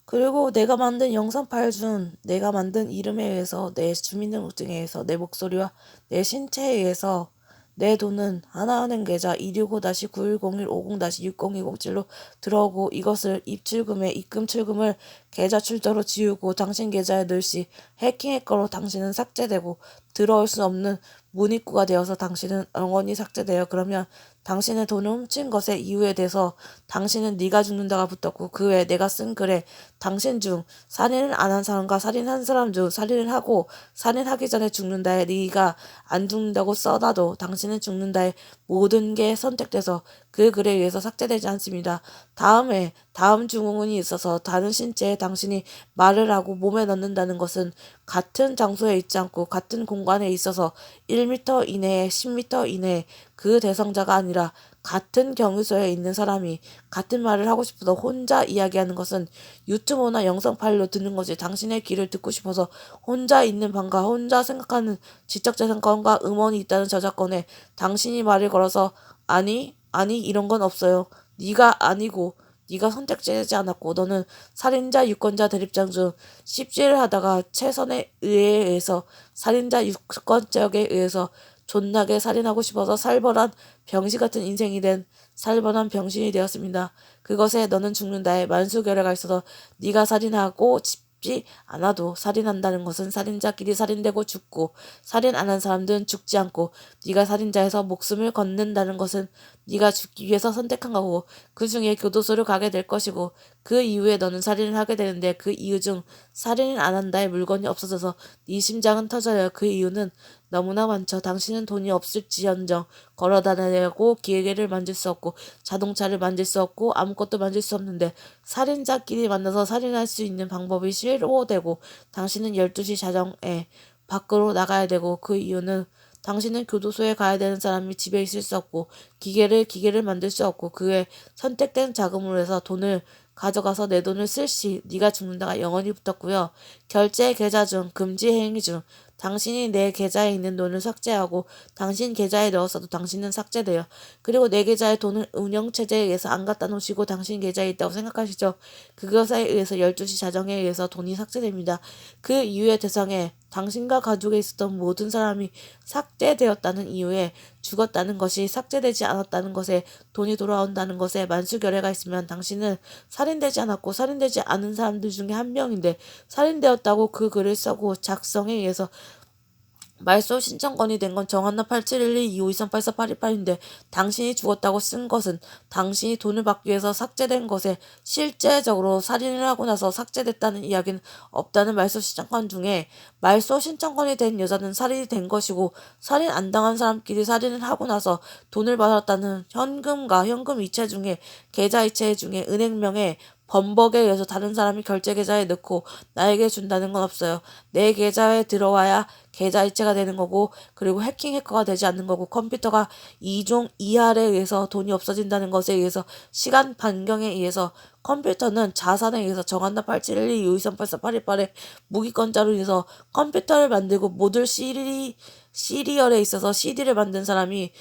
그리고 내가 만든 영상 파일 중 내가 만든 이름에 의해서 내 주민등록증에 의해서 내 목소리와 내 신체에 의해서 내 돈은 하나은행 계좌 265-910150-6020로 들어오고 이것을 입출금에 입금 출금을 계좌 출처로 지우고 당신 계좌에 넣을 시 해킹했거로 당신은 삭제되고 들어올 수 없는 문입구가 되어서 당신은 영원히 삭제되어 그러면 당신의 돈을 훔친 것의 이유에 대해서 당신은 네가 죽는다가 붙었고 그 외에 내가 쓴 글에 당신 중 살인을 안 한 사람과 살인한 사람 중 살인을 하고 살인하기 전에 죽는다에 네가 안 죽는다고 써놔도 당신은 죽는다에 모든 게 선택돼서 그 글에 의해서 삭제되지 않습니다. 다음 증후군이 있어서 다른 신체에 당신이 말을 하고 몸에 넣는다는 것은 같은 장소에 있지 않고 같은 공간에 있어서 1m 이내에 10m 이내에 그 대상자가 아니라 같은 경유소에 있는 사람이 같은 말을 하고 싶어서 혼자 이야기하는 것은 유튜브나 영상 파일로 듣는 것이 당신의 귀를 듣고 싶어서 혼자 있는 방과 혼자 생각하는 지적 재산권과 음원이 있다는 저작권에 당신이 말을 걸어서 아니 이런 건 없어요. 네가 아니고 네가 선택되지 않았고 너는 살인자 유권자 대립장 중 십지를 하다가 최선의 의해에서 살인자 유권자에 의해서 존나게 살인하고 싶어서 살벌한 병시 같은 인생이 된 살벌한 병신이 되었습니다. 그것에 너는 죽는다에 만수결례가 있어서 네가 살인하고 싶지 않아도 살인한다는 것은 살인자끼리 살인되고 죽고 살인 안 한 사람들은 죽지 않고 네가 살인자에서 목숨을 건넨다는 것은 네가 죽기 위해서 선택한 거고 그 중에 교도소를 가게 될 것이고 그 이후에 너는 살인을 하게 되는데 그 이유 중 살인을 안 한다의 물건이 없어져서 네 심장은 터져요. 그 이유는 너무나 많죠. 당신은 돈이 없을지언정 걸어다니려고 기계를 만질 수 없고 자동차를 만질 수 없고 아무것도 만질 수 없는데 살인자끼리 만나서 살인할 수 있는 방법이 실오되고 당신은 12시 자정에 밖으로 나가야 되고 그 이유는 당신은 교도소에 가야 되는 사람이 집에 있을 수 없고 기계를 만들 수 없고 그의 선택된 자금으로 해서 돈을 가져가서 내 돈을 쓸 시 네가 죽는다가 영원히 붙었고요. 결제 계좌 중 금지 행위 중 당신이 내 계좌에 있는 돈을 삭제하고 당신 계좌에 넣었어도 당신은 삭제돼요. 그리고 내 계좌에 돈을 운영체제에 의해서 안 갖다 놓으시고 당신 계좌에 있다고 생각하시죠. 그것에 의해서 12시 자정에 의해서 돈이 삭제됩니다. 그 이유의 대상에 당신과 가족에 있었던 모든 사람이 삭제되었다는 이유에 죽었다는 것이 삭제되지 않았다는 것에 돈이 돌아온다는 것에 만수결례가 있으면 당신은 살인되지 않았고 살인되지 않은 사람들 중에 한 명인데 살인되었다고 그 글을 쓰고 작성에 의해서 말소 신청건이 된 건 정한나 8712-2523-8488인데 당신이 죽었다고 쓴 것은 당신이 돈을 받기 위해서 삭제된 것에 실제적으로 살인을 하고 나서 삭제됐다는 이야기는 없다는 말소 신청건 중에 말소 신청건이 된 여자는 살인이 된 것이고 살인 안 당한 사람끼리 살인을 하고 나서 돈을 받았다는 현금과 현금 이체 중에 계좌 이체 중에 은행명에 범벅에 의해서 다른 사람이 결제 계좌에 넣고 나에게 준다는 건 없어요. 내 계좌에 들어와야 계좌 이체가 되는 거고 그리고 해커가 되지 않는 거고 컴퓨터가 2종 2할에 의해서 돈이 없어진다는 것에 의해서 시간 반경에 의해서 컴퓨터는 자산에 의해서 정한나 8712-5238-4818의 무기권자로 인해서 컴퓨터를 만들고 모듈 시리얼에 있어서 CD를 만든 사람이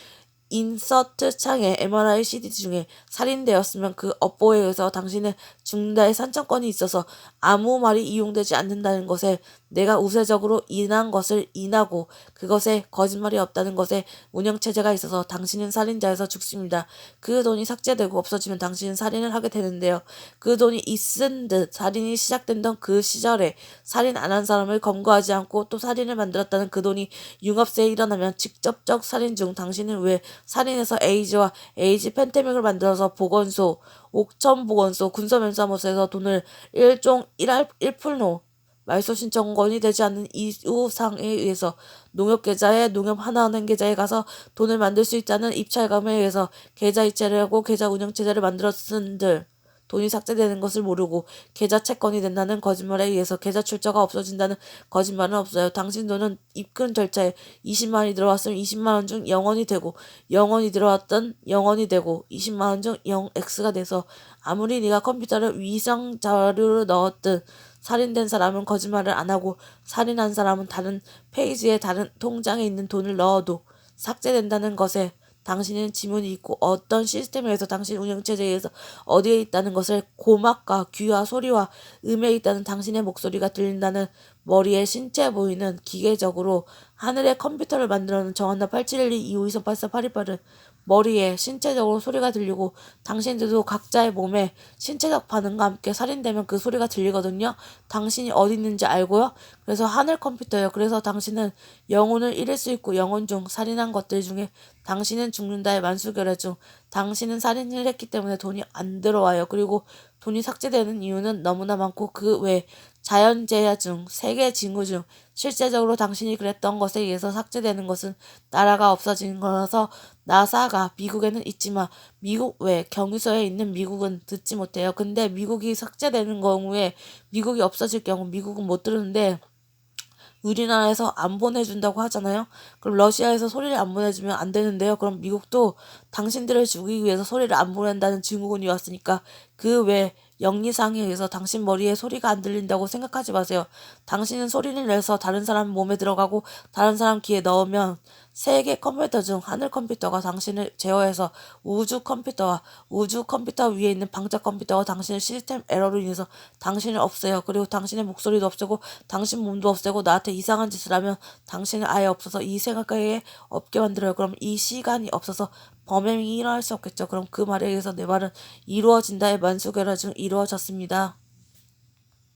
인서트 창에 MRI CD 중에 살인되었으면 그 업보에 의해서 당신은 중다의 산청권이 있어서 아무 말이 이용되지 않는다는 것에 내가 우세적으로 인한 것을 인하고 그것에 거짓말이 없다는 것에 운영체제가 있어서 당신은 살인자에서 죽습니다. 그 돈이 삭제되고 없어지면 당신은 살인을 하게 되는데요. 그 돈이 있은 듯 살인이 시작된던 그 시절에 살인 안 한 사람을 검거하지 않고 또 살인을 만들었다는 그 돈이 융합세에 일어나면 직접적 살인 중 당신은 왜 살인해서 에이즈와 에이즈 팬데믹을 만들어서 보건소, 옥천보건소, 군소면사무소에서 돈을 1종 1풀로 말소 신청권이 되지 않는 이유상에 의해서 농협계좌에 농협 하나은행 계좌에 가서 돈을 만들 수 있다는 입찰감에 의해서 계좌 이체를 하고 계좌 운영체제를 만들었은들 돈이 삭제되는 것을 모르고 계좌 채권이 된다는 거짓말에 의해서 계좌 출처가 없어진다는 거짓말은 없어요. 당신 돈은 입금 절차에 20만 원이 들어왔으면 20만 원 중 0원이 되고 0원이 들어왔던 0원이 되고 20만 원 중 0x가 돼서 아무리 네가 컴퓨터를 위성 자료를 넣었든 살인된 사람은 거짓말을 안 하고 살인한 사람은 다른 페이지에 다른 통장에 있는 돈을 넣어도 삭제된다는 것에 당신은 지문이 있고 어떤 시스템에 의해서 당신 운영체제에 의해서 어디에 있다는 것을 고막과 귀와 소리와 음에 있다는 당신의 목소리가 들린다는 머리에 신체 보이는 기계적으로 하늘의 컴퓨터를 만들어놓은 정한나 8712 252 84 828은 머리에 신체적으로 소리가 들리고 당신들도 각자의 몸에 신체적 반응과 함께 살인되면 그 소리가 들리거든요. 당신이 어디 있는지 알고요. 그래서 하늘 컴퓨터예요. 그래서 당신은 영혼을 잃을 수 있고 영혼 중 살인한 것들 중에 당신은 죽는다의 만수결례 중 당신은 살인을 했기 때문에 돈이 안 들어와요. 그리고 돈이 삭제되는 이유는 너무나 많고 그 외 자연재해 중 세계 징후 중 실제적으로 당신이 그랬던 것에 의해서 삭제되는 것은 나라가 없어진 거라서 나사가 미국에는 있지만 미국 외 경유소에 있는 미국은 듣지 못해요. 근데 미국이 삭제되는 경우에 미국이 없어질 경우 미국은 못 들으는데 우리나라에서 안 보내준다고 하잖아요. 그럼 러시아에서 소리를 안 보내주면 안 되는데요. 그럼 미국도 당신들을 죽이기 위해서 소리를 안 보낸다는 증후군이 왔으니까 그 외 영리상에 의해서 당신 머리에 소리가 안 들린다고 생각하지 마세요. 당신은 소리를 내서 다른 사람 몸에 들어가고 다른 사람 귀에 넣으면 세계 컴퓨터 중 하늘 컴퓨터가 당신을 제어해서 우주 컴퓨터 위에 있는 방자 컴퓨터가 당신의 시스템 에러로 인해서 당신을 없애요. 그리고 당신의 목소리도 없애고 당신 몸도 없애고 나한테 이상한 짓을 하면 당신은 아예 없어서 이 생각에 없게 만들어요. 그럼 이 시간이 없어서 범행이 일어날 수 없겠죠. 그럼 그 말에 의해서 내 말은 이루어진다의 만수결화 중 이루어졌습니다.